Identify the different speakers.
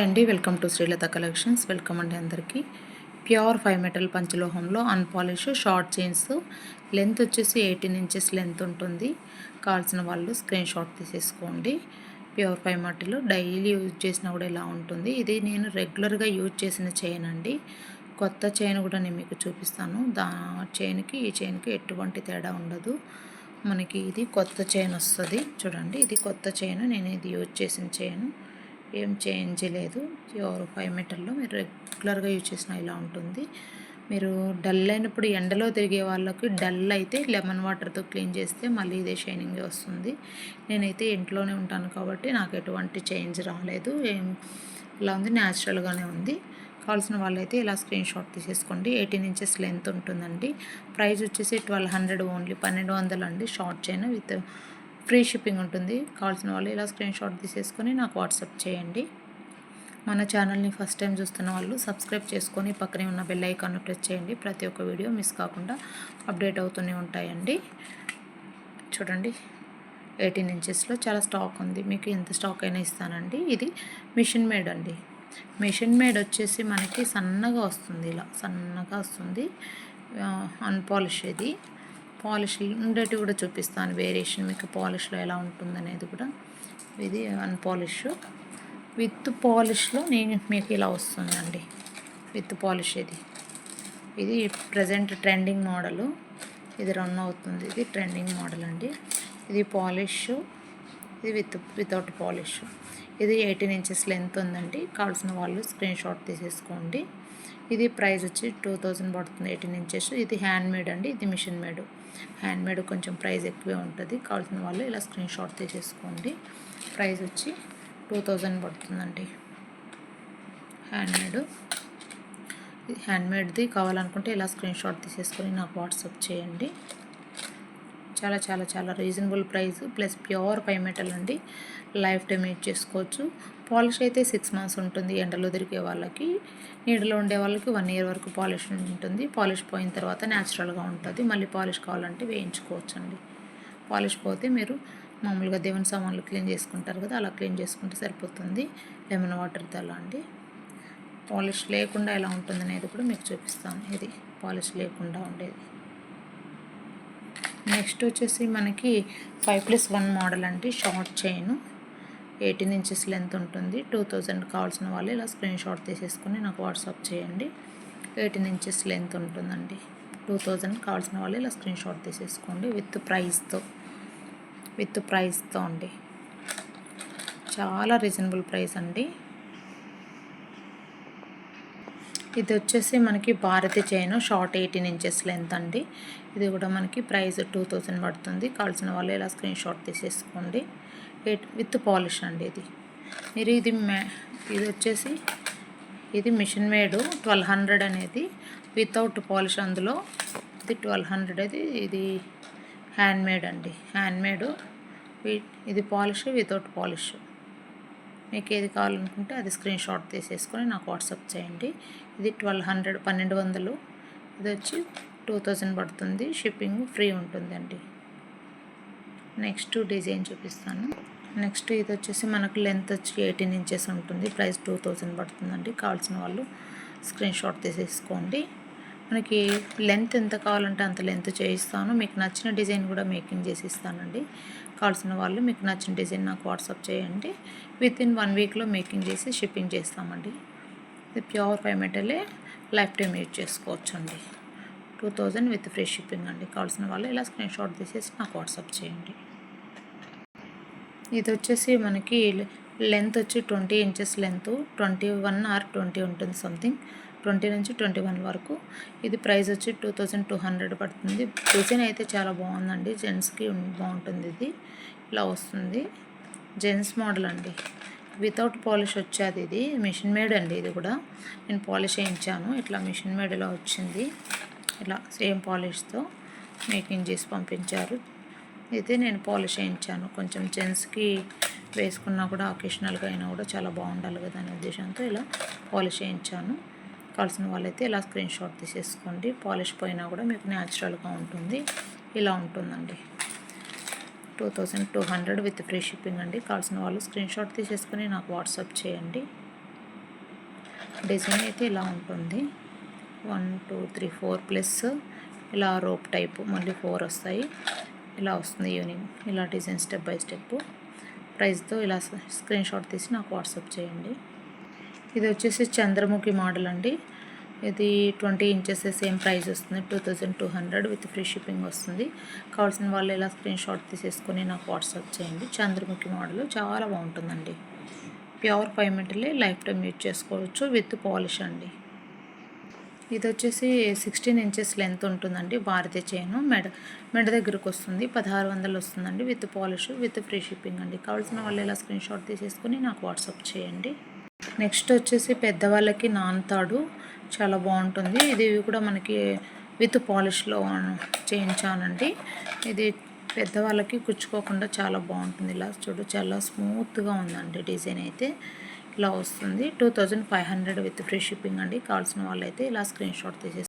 Speaker 1: అండి welcome to Srilatha collections. Welcome అండి అందరికీ. ప్యూర్ 5 మెటల్ పంచలోహంలో అన్పాలిష్ షార్ట్ చైన్స్, లెంత్ వచ్చేసి 18 ఇంచెస్ లెంత్ ఉంటుంది. కావాల్సిన వాళ్ళు స్క్రీన్ షాట్ తీసేసుకోండి. ప్యూర్ 5 మెటల్ డైలీ యూజ్ చేసినా కూడా ఇలా ఉంటుంది. ఇది నేను రెగ్యులర్గా యూజ్ చేసిన చైన్ అండి. కొత్త చైన్ కూడా నేను మీకు చూపిస్తాను. చైన్కి ఈ చైన్కి ఎటువంటి తేడా ఉండదు. మనకి ఇది కొత్త చైన్ వస్తుంది చూడండి. ఇది కొత్త చైన్, నేను ఇది యూజ్ చేసిన చైన్, ఏం చేంజ్ లేదు. ప్యూర్ 5 మెటల్లో మీరు రెగ్యులర్గా యూజ్ చేసిన ఇలా ఉంటుంది. మీరు డల్ అయినప్పుడు ఎండలో తిరిగే వాళ్ళకి డల్ అయితే లెమన్ వాటర్తో క్లీన్ చేస్తే మళ్ళీ ఇదే షైనింగ్ వస్తుంది. నేనైతే ఇంట్లోనే ఉంటాను కాబట్టి నాకు ఎటువంటి చేంజ్ రాలేదు. ఇలా ఉంది, న్యాచురల్గానే ఉంది. కావాల్సిన వాళ్ళైతే ఇలా స్క్రీన్ షాట్ తీసేసుకోండి. 18 ఇంచెస్ లెంత్ ఉంటుందండి. ప్రైస్ వచ్చేసి 1200 ఓన్లీ, 1200 అండి. Short chain with free shipping ఉంటుంది. కావాల్సిన వాళ్ళు ఇలా స్క్రీన్ షాట్ తీసేసుకొని నాకు వాట్సాప్ చేయండి. మన ఛానల్ని ఫస్ట్ టైం చూస్తున్న వాళ్ళు సబ్స్క్రైబ్ చేసుకొని పక్కనే ఉన్న బెల్ ఐకాన్ను ప్రెస్ చేయండి. ప్రతి ఒక్క వీడియో మిస్ కాకుండా అప్డేట్ అవుతూనే ఉంటాయండి. చూడండి, 18 ఇంచెస్లో చాలా స్టాక్ ఉంది. మీకు ఎంత స్టాక్ అయినా ఇస్తానండి. ఇది మిషన్ మేడ్ అండి. మిషన్ మేడ్ వచ్చేసి మనకి సన్నగా వస్తుంది, ఇలా సన్నగా వస్తుంది. అన్పాలిష్ ఇది. పాలిష్ ఉండేటివి కూడా చూపిస్తాను, వేరియేషన్ మీకు పాలిష్లో ఎలా ఉంటుందనేది కూడా. ఇది అన్పాలిష్. విత్ పాలిష్లో నేను మీకు ఇలా వస్తుందండి, విత్ పాలిష్. ఇది ప్రజెంట్ ట్రెండింగ్ మోడలు, ఇది రన్ అవుతుంది. ఇది ట్రెండింగ్ మోడల్ అండి. ఇది పాలిష్, ఇది వితౌట్ పాలిష్. ఇది 18 ఇంచెస్ లెంత్ ఉందండి. కావాల్సిన వాళ్ళు స్క్రీన్ షాట్ తీసేసుకోండి. ఇది ప్రైస్ వచ్చి 2000 పడుతుంది, 18 ఇంచెస్. ఇది హ్యాండ్ మేడ్ అండి, ఇది మిషన్ మేడ్. హ్యాండ్ మేడ్ కొంచెం ప్రైస్ ఎక్కువే ఉంటుంది. కావాల్సిన వాళ్ళు ఇలా స్క్రీన్ షాట్ తీసేసుకోండి. ప్రైస్ వచ్చి 2000 పడుతుందండి. హ్యాండ్ మేడ్ది కావాలనుకుంటే ఇలా స్క్రీన్ షాట్ తీసేసుకొని నాకు వాట్సాప్ చేయండి. చాలా చాలా చాలా reasonable price, plus pure 5 metal అండి. లైఫ్ టైం యూజ్ చేసుకోవచ్చు. పాలిష్ అయితే 6 మంత్స్ ఉంటుంది. ఎండలో తిరిగే వాళ్ళకి, నీడలో ఉండే వాళ్ళకి 1 ఇయర్ వరకు పాలిష్ ఉంటుంది. పాలిష్ పోయిన తర్వాత న్యాచురల్గా ఉంటుంది. మళ్ళీ పాలిష్ కావాలంటే వేయించుకోవచ్చండి. పాలిష్ పోతే మీరు మామూలుగా దేవుని సామాన్లు క్లీన్ చేసుకుంటారు కదా, అలా క్లీన్ చేసుకుంటే సరిపోతుంది. లెమన్ వాటర్తో అలా అండి. పాలిష్ లేకుండా ఎలా ఉంటుంది అనేది కూడా మీకు చూపిస్తాను. ఇది పాలిష్ లేకుండా ఉండేది. నెక్స్ట్ వచ్చేసి మనకి 5+1 మోడల్ అండి. షార్ట్ చైన్, 18 ఇంచెస్ లెంత్ ఉంటుంది. 2000. కావాల్సిన వాళ్ళు ఇలా స్క్రీన్ షాట్ తీసేసుకొని నాకు వాట్సాప్ చేయండి. 18 ఇంచెస్ లెంత్ ఉంటుందండి. 2000. కావాల్సిన వాళ్ళు ఇలా స్క్రీన్ షాట్ తీసేసుకోండి. విత్ ప్రైస్తో అండి. చాలా రీజనబుల్ ప్రైస్ అండి. ఇది వచ్చేసి మనకి Bharati chain, short 18 inches length అండి. ఇది కూడా మనకి ప్రైస్ 2000 పడుతుంది. కావాల్సిన వాళ్ళు ఇలా స్క్రీన్ షాట్ తీసేసుకోండి. విత్ పాలిష్ అండి. మీరు ఇది వచ్చేసి ఇది మిషన్ మేడ్ 1200 అనేది, వితౌట్ పాలిష్. అందులో ఇది 1200. ఇది హ్యాండ్ మేడ్ అండి. హ్యాండ్ మేడ్, ఇది పాలిష్, వితౌట్ పాలిష్. మీకు ఏది కావాలనుకుంటే అది స్క్రీన్ షాట్ తీసేసుకొని నాకు వాట్సాప్ చేయండి. ఇది 1200. ఇది వచ్చి 2000 పడుతుంది. షిప్పింగ్ ఫ్రీ ఉంటుందండి. నెక్స్ట్ డిజైన్ చూపిస్తాను. నెక్స్ట్ ఇది వచ్చేసి మనకు లెంత్ వచ్చి 18 ఇంచెస్ ఉంటుంది. ప్రైస్ 2000 పడుతుందండి. కావాల్సిన వాళ్ళు స్క్రీన్ షాట్ తీసేసుకోండి. మనకి లెంత్ ఎంత కావాలంటే అంత లెంత్ చేయిస్తాను. మీకు నచ్చిన డిజైన్ కూడా మేకింగ్ చేసి ఇస్తానండి. కావాల్సిన వాళ్ళు మీకు నచ్చిన డిజైన్ నాకు వాట్సాప్ చేయండి. వితిన్ 1 వీక్లో మేకింగ్ చేసి షిప్పింగ్ చేస్తామండి. ఇది ప్యూర్ 5 మెటలే, లైఫ్ టైం యూజ్ చేసుకోవచ్చు అండి. 2000 విత్ ఫ్రీ షిప్పింగ్ అండి. కావాల్సిన వాళ్ళు ఇలా స్క్రీన్ షాట్ తీసేసి నాకు వాట్సాప్ చేయండి. ఇది వచ్చేసి మనకి లెంత్ వచ్చి 20 ఇంచెస్ లెంత్, 21 ఆర్ 20 ఉంటుంది సంథింగ్, 20 నుంచి 21 వరకు. ఇది ప్రైస్ వచ్చి 2200 పడుతుంది. డిజైన్ అయితే చాలా బాగుందండి. జెంట్స్కి బాగుంటుంది. ఇది ఇలా వస్తుంది. జెంట్స్ మోడల్ అండి. వితౌట్ పాలిష్ వచ్చేది. ఇది మిషన్ మేడ్ అండి. ఇది కూడా నేను పాలిష్ వేయించాను. ఇట్లా మిషన్ మేడ్ ఇలా వచ్చింది. ఇలా సేమ్ పాలిష్తో మేకింగ్ చేసి పంపించారు. అయితే నేను పాలిష్ వేయించాను. కొంచెం జెంట్స్కి వేసుకున్నా కూడా అకేషనల్గా అయినా కూడా చాలా బాగుండాలి కదా అనే ఉద్దేశంతో ఇలా పాలిష్ వేయించాను. కావాల్సిన వాళ్ళైతే ఇలా స్క్రీన్ షాట్ తీసేసుకోండి. పాలిష్ పోయినా కూడా మీకు న్యాచురల్గా ఉంటుంది. ఇలా ఉంటుందండి. 2200 విత్ ఫ్రీ షిప్పింగ్ అండి. కావాల్సిన వాళ్ళు స్క్రీన్ షాట్ తీసేసుకొని నాకు వాట్సాప్ చేయండి. డిజైన్ అయితే ఇలా ఉంటుంది. 1 2 3 4 ప్లస్ ఇలా రోప్ టైపు మళ్ళీ 4 వస్తాయి. ఇలా వస్తుంది ఈవినింగ్. ఇలా డిజైన్ స్టెప్ బై స్టెప్ ప్రైస్తో ఇలా స్క్రీన్ షాట్ తీసి నాకు వాట్సాప్ చేయండి. ఇది వచ్చేసి చంద్రముఖి మోడల్ అండి. ఇది 20 ఇంచెస్ సేమ్ ప్రైస్ వస్తుంది. 2200 విత్ ఫ్రీ షిప్పింగ్ వస్తుంది. కావాల్సిన వాళ్ళు ఇలా స్క్రీన్ షాట్ తీసేసుకొని నాకు వాట్సాప్ చేయండి. చంద్రముఖి మోడల్ చాలా బాగుంటుందండి. ప్యూర్ 5 మీటర్లే లైఫ్ టైం యూజ్ చేసుకోవచ్చు విత్ పాలిష్ అండి. ఇది వచ్చేసి 16 ఇంచెస్ లెంత్ ఉంటుందండి. భారతీయ చైను మెడ దగ్గరకు వస్తుంది. 1600 వస్తుందండి with polish with free shipping అండి. కావాల్సిన వాళ్ళు ఇలా స్క్రీన్ షాట్ తీసేసుకొని నాకు వాట్సాప్ చేయండి. నెక్స్ట్ వచ్చేసి పెద్దవాళ్ళకి నాన్తాడు చాలా బాగుంటుంది. ఇది కూడా మనకి విత్ పాలిష్లో చేయించానండి. ఇది పెద్దవాళ్ళకి కుచ్చుకోకుండా చాలా బాగుంటుంది. ఇలా చూడు చాలా స్మూత్గా ఉందండి. డిజైన్ అయితే ఇలా వస్తుంది. 2500 విత్ ఫ్రీ షిప్పింగ్ అండి. కావాల్సిన వాళ్ళైతే ఇలా స్క్రీన్ షాట్ తీసేసి